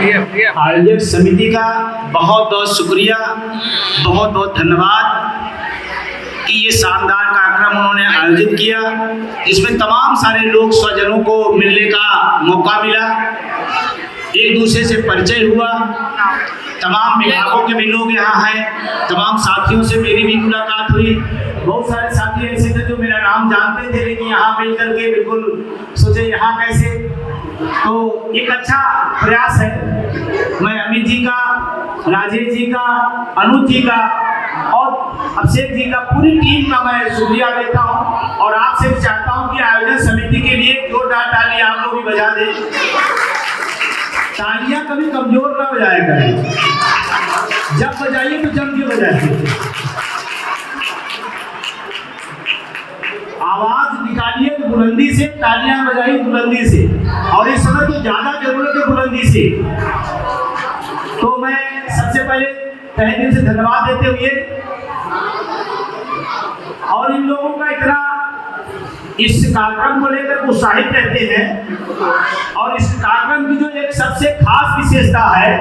आयोजक समिति का बहुत बहुत शुक्रिया, बहुत बहुत धन्यवाद कि ये शानदार कार्यक्रम उन्होंने आयोजित किया, जिसमें तमाम सारे लोग स्वजनों को मिलने का मौका मिला, एक दूसरे से परिचय हुआ, तमाम विभागों के भी लोग यहाँ हैं, तमाम साथियों से मेरी भी मुलाकात हुई। बहुत सारे साथी ऐसे थे जो मेरा नाम जानते थे, लेकिन यहाँ मिल करके बिल्कुल सोचे यहाँ कैसे, तो एक अच्छा प्रयास है। मैं अमित जी का, राजेश जी का, अनुज जी का और अभिषेक जी का, पूरी टीम का मैं शुक्रिया देता हूँ और आपसे भी चाहता हूँ कि आयोजन समिति के लिए जोरदार ताली आप लोग भी बजा दें। तालियां कभी कमजोर ना बजाया करें, जब बजाइए तो जम के बजाइए, आवाज निकालिए तो बुलंदी से, तालियां बजाइए बुलंदी से, और इस समय तो ज्यादा जरूरत है बुलंदी से। तो मैं सबसे पहले तहे दिल से धन्यवाद देते हुए, और इन लोगों का इतना इस कार्यक्रम को लेकर उत्साहित रहते हैं, और इस कार्यक्रम की जो एक सबसे खास विशेषता है,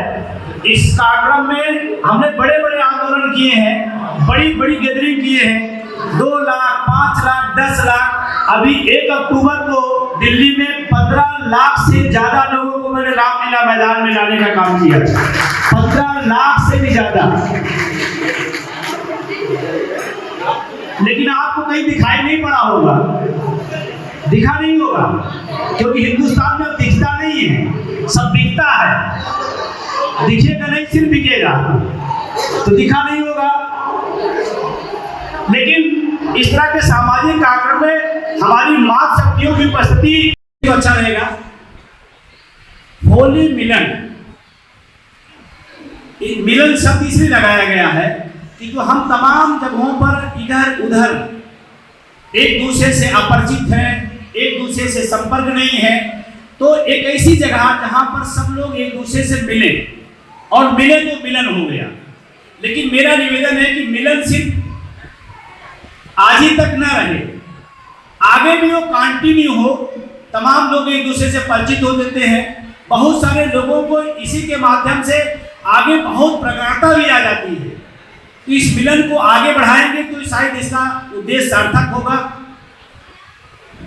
इस कार्यक्रम में हमने बड़े बड़े आंदोलन किए हैं, बड़ी बड़ी गैदरिंग किए हैं, 2 लाख, 5 लाख, 10 लाख। अभी 1 अक्टूबर को दिल्ली में 15 लाख से ज्यादा लोगों को मैंने रामलीला मैदान में लाने का काम किया, 15 लाख से भी ज्यादा। लेकिन आपको कहीं दिखाई नहीं पड़ा होगा, दिखा नहीं होगा, क्योंकि हिंदुस्तान में दिखता नहीं है, सब बिकता है, दिखेगा नहीं सिर्फ बिकेगा, तो दिखा नहीं होगा। लेकिन इस तरह के सामाजिक कार्यक्रम में हमारी मात शक्तियों की उपस्थिति तो अच्छा रहेगा। होली मिलन, मिलन शब्द इसलिए लगाया गया है कि जो हम तमाम जगहों पर इधर उधर एक दूसरे से अपरिचित हैं, एक दूसरे से संपर्क नहीं है, तो एक ऐसी जगह जहां पर सब लोग एक दूसरे से मिले, और मिले तो मिलन हो गया। लेकिन मेरा निवेदन है कि मिलन सिर्फ आज ही तक न रहे, आगे भी वो कंटिन्यू हो, तमाम लोग एक दूसरे से परिचित हो देते हैं, बहुत सारे लोगों को इसी के माध्यम से आगे बहुत प्रगाढ़ता भी आ जाती है। तो इस मिलन को आगे बढ़ाएंगे तो शायद इसका उद्देश्य सार्थक होगा।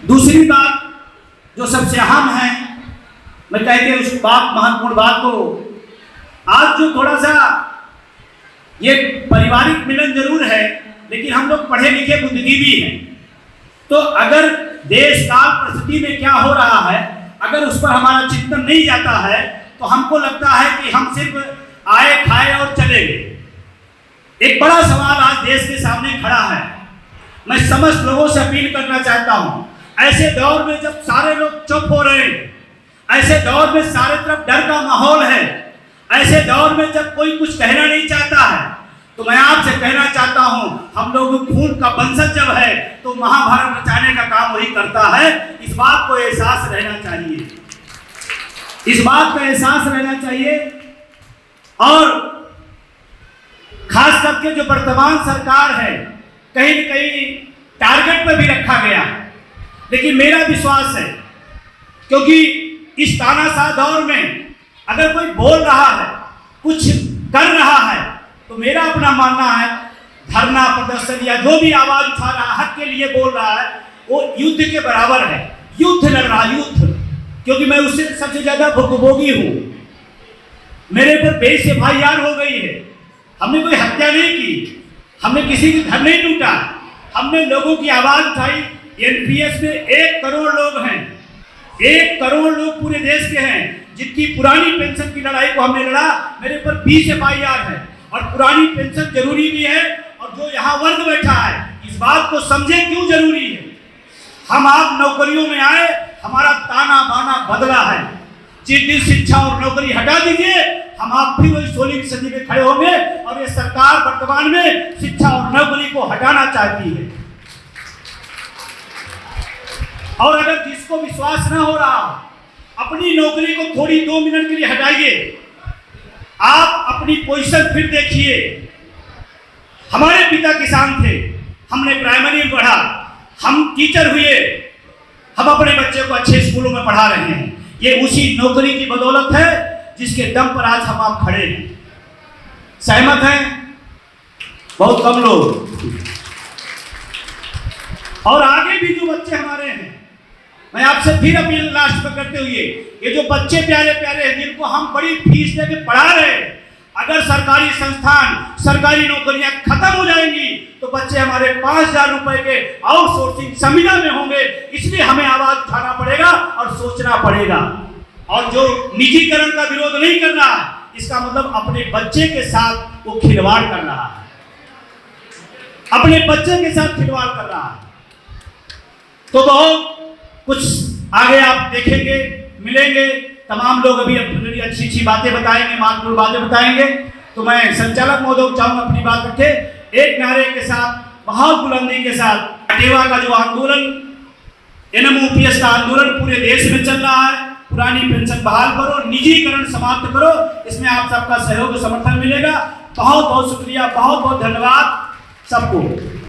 दूसरी बात जो सबसे अहम है, मैं कहते उस बात महत्वपूर्ण बात को, आज जो थोड़ा सा ये पारिवारिक मिलन जरूर है, लेकिन हम लोग पढ़े लिखे बुद्धिजीवी हैं, तो अगर देश काल परिस्थिति में क्या हो रहा है, अगर उस पर हमारा चिंतन नहीं जाता है, तो हमको लगता है कि हम सिर्फ आए खाए और चले गए। एक बड़ा सवाल आज देश के सामने खड़ा है। मैं समस्त लोगों से अपील करना चाहता हूं, ऐसे दौर में जब सारे लोग चुप हो रहे हैं, ऐसे दौर में सारे तरफ डर का माहौल है, ऐसे दौर में जब कोई कुछ कहना नहीं चाहता है, तो मैं आपसे कहना चाहता हूं, हम लोग खून का बंसत जब है तो महाभारत बचाने का काम वही करता है। इस बात को एहसास रहना चाहिए, इस बात का एहसास रहना चाहिए। और खास करके जो वर्तमान सरकार है, कहीं न कहीं टारगेट पर भी रखा गया, लेकिन मेरा विश्वास है, क्योंकि इस तानाशाह दौर में अगर कोई बोल रहा है, कुछ कर रहा है, तो मेरा अपना मानना है, धरना प्रदर्शन या जो भी आवाज उठा रहा है, हक के लिए बोल रहा है, वो युद्ध के बराबर है, युद्ध लड़ रहा है, युद्ध। क्योंकि मैं उससे सबसे ज्यादा भुक्तभोगी हूं, मेरे पर बेइज्जती FIR हो गई है। हमने कोई हत्या नहीं की, हमने किसी के घर नहीं लूटा, हमने लोगों की आवाज उठाई। NPS में 1 करोड़ लोग हैं, 1 करोड़ लोग पूरे देश के हैं, जिनकी पुरानी पेंशन की लड़ाई को हमने लड़ा। मेरे पर 20 FIR है, और पुरानी पेंशन जरूरी भी है, और जो यहाँ वर्ग बैठा है इस बात को समझे क्यों जरूरी है। हम आप नौकरियों में आए, हमारा ताना बाना बदला है, जिस दिन शिक्षा और नौकरी हटा दीजिए, हम आप फिर वही 16वीं सदी में खड़े होंगे, और ये सरकार वर्तमान में शिक्षा और नौकरी को हटाना चाहती है। और अगर जिसको विश्वास न हो रहा, अपनी नौकरी को थोड़ी 2 मिनट के लिए हटाइए, आप अपनी पोजीशन फिर देखिए। हमारे पिता किसान थे, हमने प्राइमरी में पढ़ा, हम टीचर हुए, हम अपने बच्चे को अच्छे स्कूलों में पढ़ा रहे हैं। ये उसी नौकरी की बदौलत है जिसके दम पर आज हम आप खड़े हैं। सहमत हैं? बहुत कम लोग। और आगे भी जो बच्चे हमारे हैं, मैं आपसे फिर अपील लास्ट में करते हुए, ये जो बच्चे प्यारे प्यारे हैं जिनको हम बड़ी फीस देके पढ़ा रहे हैं, अगर सरकारी संस्थान, सरकारी नौकरियां खत्म हो जाएंगी तो बच्चे हमारे 5,000 रुपए के आउटसोर्सिंग संविदा में होंगे। इसलिए हमें आवाज उठाना पड़ेगा और सोचना पड़ेगा। और जो निजीकरण का विरोध नहीं कर रहा है, इसका मतलब अपने बच्चे के साथ वो खिलवाड़ कर रहा है, अपने बच्चे के साथ खिलवाड़ कर रहा है। तो बहुत कुछ आगे आप देखेंगे, मिलेंगे, तमाम लोग अभी अपनी अच्छी अच्छी बातें बताएंगे, महत्वपूर्ण बातें बताएंगे। तो मैं संचालक महोदय चाहूंगा अपनी बात रखे एक नारे के साथ, बहुत बुलंदी के साथ, कटेवा का जो आंदोलन, एनएमओपीएस का आंदोलन पूरे देश में चल रहा है, पुरानी पेंशन बहाल करो, निजीकरण समाप्त करो, इसमें आप सबका सहयोग समर्थन मिलेगा। बहुत बहुत शुक्रिया, बहुत बहुत धन्यवाद सबको।